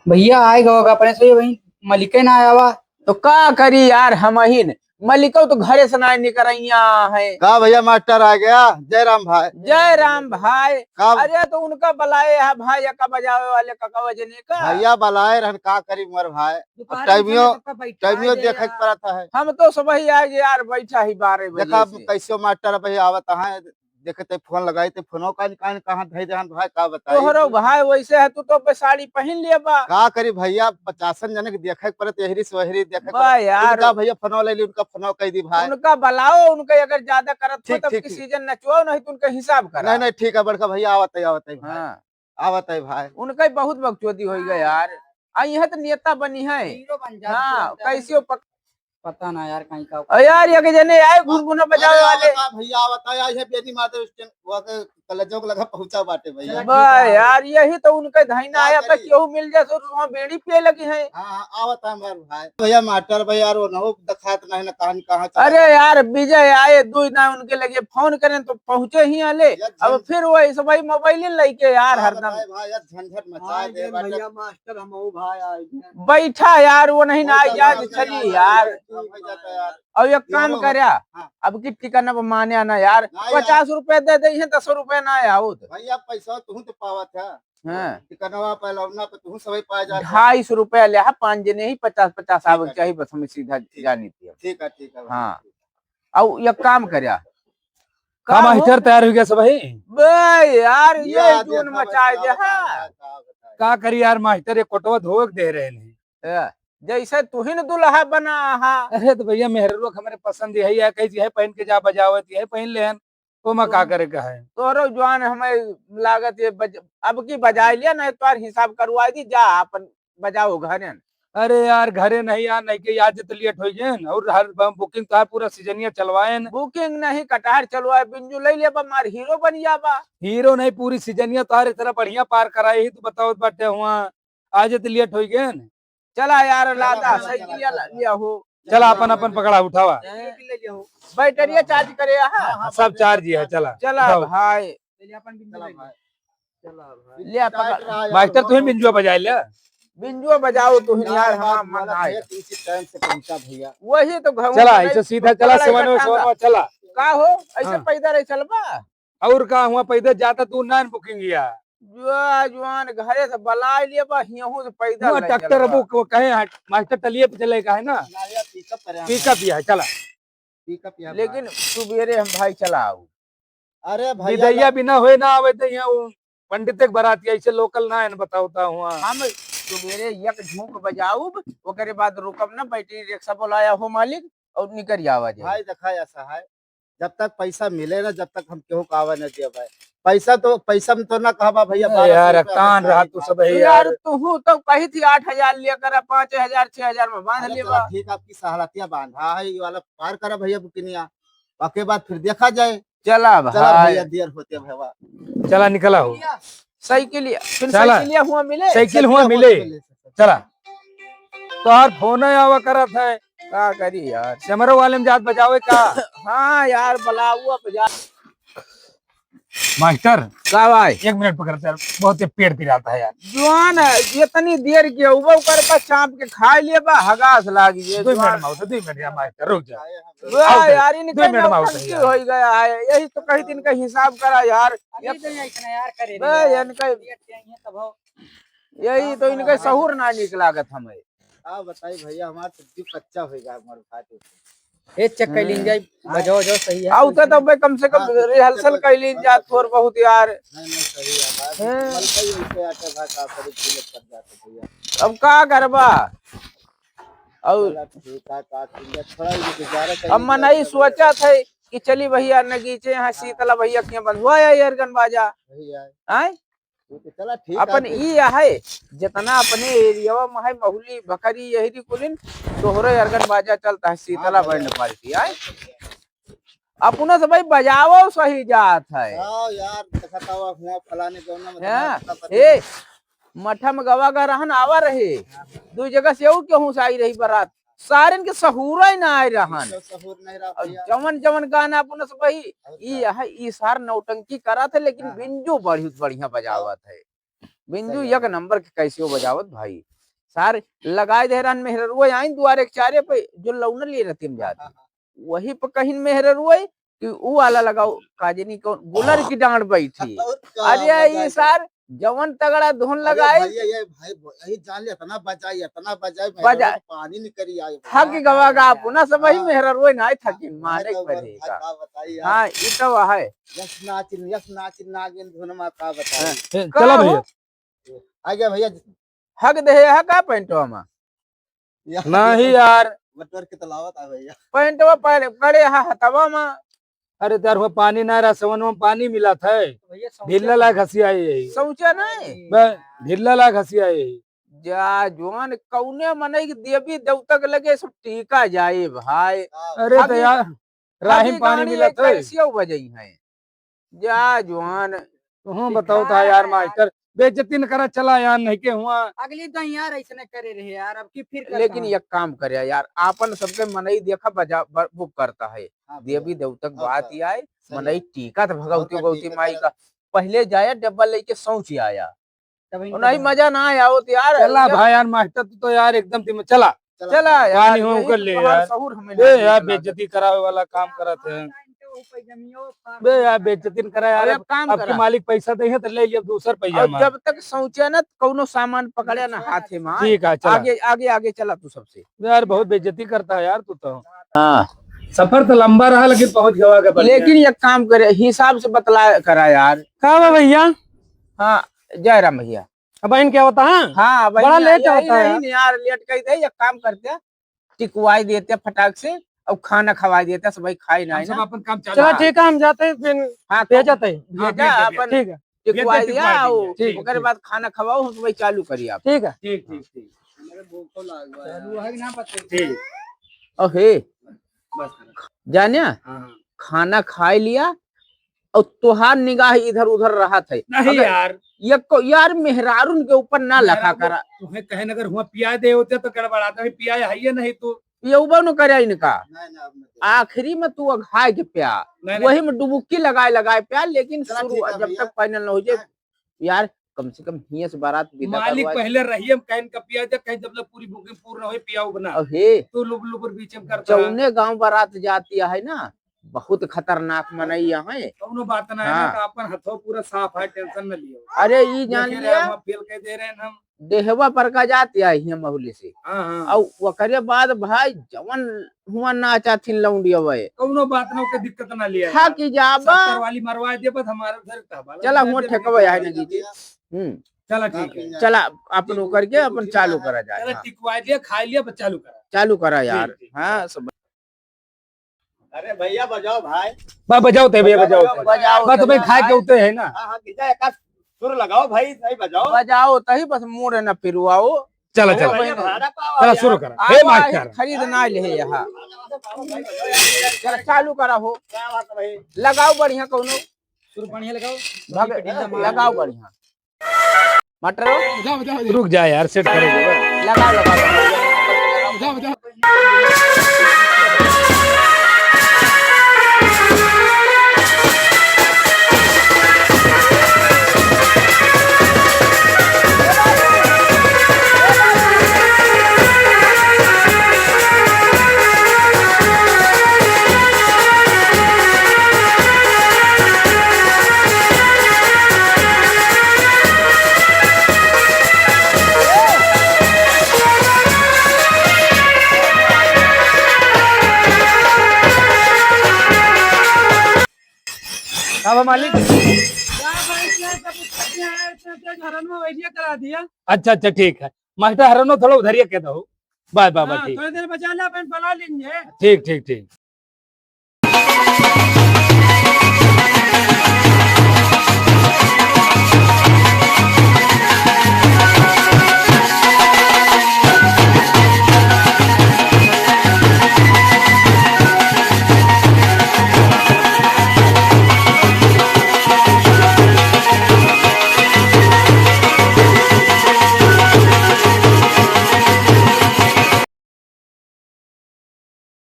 भैया आएगा होगा अपने से वही मलिके ना आया हुआ। तो का करी यार हम ही न मलिको तो घरे से ना निकरैया है। का भैया मास्टर आ गया। जय राम भाई। जय राम भाई। का अरे तो उनका बुलाए है भाई का बजावे वाले का वजने का। भैया बलाए रहन का करी मर भाई। टाइमियो देखे के पड़ता है। हम तो सुबह ही आए यार बैठा ही 12 देखा बजे से। कैसे मास्टर भैया आवत है। देखते फोन लगाई थे फोनो का कहाँ धई रहन भाई का बताई। तोहरो भाई वैसे है तू तो साड़ी पहन लिया बा। का करी भैया 50 जने के देखे के पड़त यहरी से वहरी देखे बा यार उनका भैया फोनो ले ली उनका फोनो कह दी भाई। उनका बुलाओ उनका अगर ज्यादा करत हो ठीक तब ठीक की ठीक। सीजन नचवाओ नहीं तो उनका हिसाब करा। नहीं नहीं ठीक है बड़का भैया आवत है भाई। हाँ आवत है भाई। उनका बहुत बकचोदी हो गया यार। आई है तो नेता बनी है। हाँ कैसे पता ना यार कहीं का यार ये के जने आए घुनघुना बजावे वाले। भैया आवत है बेनी माता स्टैंड वो के कलेजों के लगा पहुंचा बाटे भैया। बा यार यही तो उनका धैना आया पे केहू मिल जाए तो वहां बेड़ी पिए लगी है। हां आवत है हमार भाई। भैया मास्टर भैया यार वो न दिखात नहीं ना कहां कहां चला। अरे यार विजय आए दो ना उनके लगे फोन करें तो पहुंचे ही आले। अब फिर वही सब भाई मोबाइल लेके यार हरदम भाई यार झंझट मचा दे भैया मास्टर हम भाई आए बैठा यार वो नहीं ना याद चली यार। अब एक काम करया अब की टिकट माने ना यार 50 रुपए दे दे 10 रुपए ना आओ भैया पैसा तू तो पावत है। हाँ टिकटवा पहलवना पे तू सब पा जा। 250 रुपया ले 5 जने ही 50-50 आवे चाहिए बस हमें सीधा जानी थी। ठीक है हाँ अब ये काम करया का मास्टर तैयार हो गया सब भाई। बे यार ये जून मचाए दे हाँ। का करी यार मास्टर एक कोटवा धोक दे रहे हैं। जैसे तू ही न दुल्हा बना हा। अरे तो भैया मेहररू हमारे पसंद यही है कैसी है पहन के जा बजावत है पहन ले तो मैं का करे का है। तोरो जवान हमें लागत ये अब की बजाय लिया ना तो हिसाब करवा दी जा अपन बजाओ घरे। अरे यार घरे नहीं यार नहीं के आज तो लेट हो गए और हर बुकिंग तो पूरा सीजनिया चलवाए बुकिंग नहीं कटार चलवाए बिंजू ले ले मार हीरो बन जाबा। हीरो नहीं पूरी सीजनिया तारे तरह बढ़िया पार कराई ही तो बताओ बाटे हुआ आज तो लेट हो गए। चला यार लादा साइकिल लिया हो। चला अपन अपन पकड़ा उठावा बैटरिया चार्ज करे हाँ सब चार्ज ही है। चला चला भाई ले पकड़ मास्टर तुम्हें बिंजुआ बजाए ले बिंजुआ बजाओ तो यार हम मन आए टाइम से पहुंचा भैया। वही तो चला ऐसे सीधा चला सेवन चला का हो ऐसे पैदल चलबा और का हुआ पैदल जाता तू ना बुकिंग किया जवान घरे से बला लिए बा हियहू से पैदल ट्रैक्टर अब वो कहे मास्टर टलिए पे चलेगा है ना पिकअप ही है। चला लेकिन सुबेरे हम भाई चलाऊ। अरे विदैया बिना होए ना आवे तो यहाँ पंडित के बराती ऐसे लोकल ना है ना बताओता हुआ हम सुबेरे एक झूक बजाऊ ओकरे बाद रुकम ना बैटरी रिक्शा बुलाया हो मालिक और निकल जावा जाए। भाई देखा ऐसा है जब तक पैसा मिले ना जब तक हम केहू कावा न दिया भाई। पैसा में तो ना कहबा भैया यार कान रहा तू सब है यार तू तो कही थी 8,000 लेकर 5,000 6,000 में बांध लेबा। ठीक आपकी सहलतिया बांधा है ये वाला पार करा भैया बुकिनिया बाकी बाद फिर देखा जाए। चला भाई भैया देर होते भैया। चला निकला हो साइकिल फिर चला। साइकिल हुआ मिले साइकिल हुआ मिले चला तो यार फोन आवा करा था का करी यार समरो वाले में जात बजावे का। हाँ यार बलाऊ बजा मास्टर का भाई 1 मिनट पकड़ यार बहुत पेड़ पिराता है यार जवान जितनी देर के उबो कर बा शाम के खा लिए बा हगास लागी ये 2 मिनट में 2 मिनट यार मास्टर रुक जा वाह यार इनके 2 मिनट में नौटंकी हो गया है यही तो कहीं दिन का हिसाब करा यार यही तो इनका सहूर ना निकलागत हमें। हाँ बताइए भैया हमारा सब्जी कच्चा होगा हमारे खाते ए चेक कर लीन जाए बजाओ जो सही है आउ तो भाई कम से कम रिहर्सल कर लीन जा थोड़ बहुत यार। नहीं सही है भाई आटे भाई का कर जाते भैया अब का करबा और थोड़ा अब मन ही सोचा थे कि चली भैया नगीचे यहाँ शीतला भैया के बंधुआ यार बाजा आए चला ठीक अपन ई है जितना अपने एरिया में है महुली बकरी यही कुलिन तोहरे अरगन बाजा चलता है शीतला बैंड पार्टी आए अपना से भाई बजावो सही जात है यार देखता हुआ फलाने ए मठा में गवा गा रहन आवा रहे 2 जगह से क्यों से आई रही बारात सारन के सहूरा ही ना आए रहन जमन जमन गाना अपन से भाई ई सार नौटंकी करा थे लेकिन बिंजू बहुत बढ़िया बजावत है बिंजू एक नंबर के कैसे बजावत भाई। सारे लगाए दे रहन मेहररुआ आई दुआरे के चारे पे जो लौना ले रहती हम जाते वही पे कहीं मेहररुआ कि वो वाला लगाओ काजनी को गुलर की डांड बैठी अरे ये सार जवन तगड़ा धुन लगाई भैया ये भाई यही जान लिया इतना बचाई बजा- पानी नहीं करी आई थक गवा गा पुनः सब वही मेहररुआ ना थकी मारे के पड़ेगा बताइए हाँ ये तो है यस नाचिन नागिन धुन में का बताइए चला भैया आ गया भैया हक दे है का पैंटवा में नहीं यार बटवर की तलावत आ भैया पैंटवा पहले कड़े हथवा में अरे त्यार हुआ पानी ना रहा सवन में पानी मिला था भैया ढिल्ला ला घसिया यही सोचा नहीं ढिल्ला ला घसिया यही जा जवान कौने मनई देवी देवता के लगे सब टीका जाए भाई अरे तो अभी- यार राहिम पानी मिला था कैसे बजई है जा जवान तुम बताओ था यार मास्टर बेइज्जती न करा चला यार नहीं के हुआ अगली तो यार ऐसे करे रहे यार अब की फिर करता लेकिन हूँ। एक काम करे यार आपन सबके मनई देखा बजा बुक करता है देवी देवता की बात ही आए मनई टीका तो भगवती गौती माई का पहले जाया डब्बा लेके सौच आया तब इनको नहीं मजा ना आया हो तो यार चला भाई यार मास्टर तू तो यार एकदम तिम चला चला यार पानी हो यही कर ले तुम्हारा यार। सहूर हमें बे नहीं यार चला बेइज्जती करावे वाला काम करत है जमियो बे यार बेइज्जती न करा यार अरे काम आपके करा मालिक पैसा दे है तो ले लिया दूसर और पैसा जब तक सौचे ना कौनो सामान पकड़े ना हाथे में ठीक है चला आगे आगे आगे चला तू सबसे यार बहुत बेइज्जती करता है यार तू तो हाँ सफर तो लंबा रहा लेकिन पहुंच गवा के लेकिन एक काम करे हिसाब से बतला करा यार कहा भैया हाँ जय राम भैया अब इन क्या होता है हाँ भाई बड़ा लेट यही होता है। नहीं यार लेट कर दे एक काम करते हैं, टिकवाई देते हैं फटाक से और खाना खवाई देते हैं, सब भाई खाई ना हम सब ना अपन काम चला, चला ठीक है हम जाते हैं फिर हाँ भेजा तो जाते हैं भेजा अपन ठीक है टिकवाई भेज दे, दिया टिकवाई और दीजिए, ठीक, ओकरे ठीक। बाद खाना खवाओ हम भाई चालू करिए आप ठीक है ठीक ठीक ठीक चालू है कि ना पता ठीक और हे बस जाने हाँ। खाना खाई लिया और तुहार निगाह इधर उधर रहा था नहीं अगर यार ये को यार मेहरारून के ऊपर ना लखा करा तुम्हें कहे अगर हुआ पिया दे होते तो गड़बड़ाता है पिया है ये नहीं तो ये उबा न करे इनका नहीं नहीं अब नहीं। आखिरी में तू अघाय के प्या नहीं, वही में डुबुक्की लगाए लगाए प्या लेकिन चला शुरू ठीक है जब भैया। तक फाइनल न हो जाए यार कम से कम हिया से बारात विदा मालिक करवाए पहले रहिए कहीं का पिया दे कहीं जब तक पूरी बुकिंग पूर्ण हो पिया बना और हे तो लुब लुबर बीच में करता है चौने गांव बारात जाती है ना बहुत खतरनाक मनई यहाँ है कौनो बात ना है हाँ। ना तो अपन हथो पूरा साफ है टेंशन न लियो अरे ये जान देखे रहे लिया हम फेल कह दे रहे हैं हम देहवा पर का जाती है हिया महुली से हाँ हाँ और वकरे बाद भाई जवन हुआ नाचा थी लौंडिया वे कौनो बात ना के दिक्कत ना लिया था कि जाबा 70 वाली मरवा दे बस हमारे उधर था चला हुआ ठेकवा है ना जी चला ठीक है चला अपन वो करके अपन चालू करा जाए चला हाँ, टिकवा लिया खा लिया बस चालू करा चालू करा यार ठीक, ठीक। हाँ सब अरे भैया बजाओ भाई बा बजाओ ते भैया बजाओ ते। बजाओ बस भाई खाए के उते है ना हाँ हाँ गिजा एक सुर लगाओ भाई सही बजाओ बजाओ तही बस मुड़ न फिरवाओ चला वो चला भाई भाड़ा पाओ चला यार। शुरू करा हे मास्टर खरीद ना ले यहाँ चल चालू करा हो क्या बात है भाई लगाओ बढ़िया कौनो शुरू बढ़िया लगाओ लगाओ बढ़िया मटर रुक जा यार सेट करेंगे लगाओ लगाओ अब मालिक करा दिया अच्छा अच्छा ठीक है मास्टर हरनो थोड़ा उधर ही कह दो बाय बाय हाँ, ठीक थोड़ी देर बचा ले अपन बना लेंगे ठीक ठीक ठीक